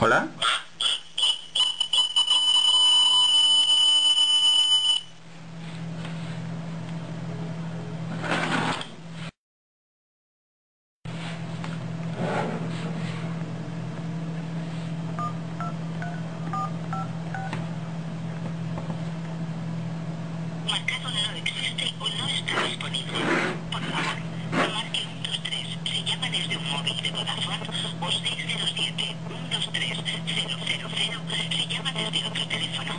¿Hola? Marcado no existe o no está disponible. Por favor, marque 123 si llama desde un móvil de Vodafone o 607-123-000 si llama desde otro teléfono.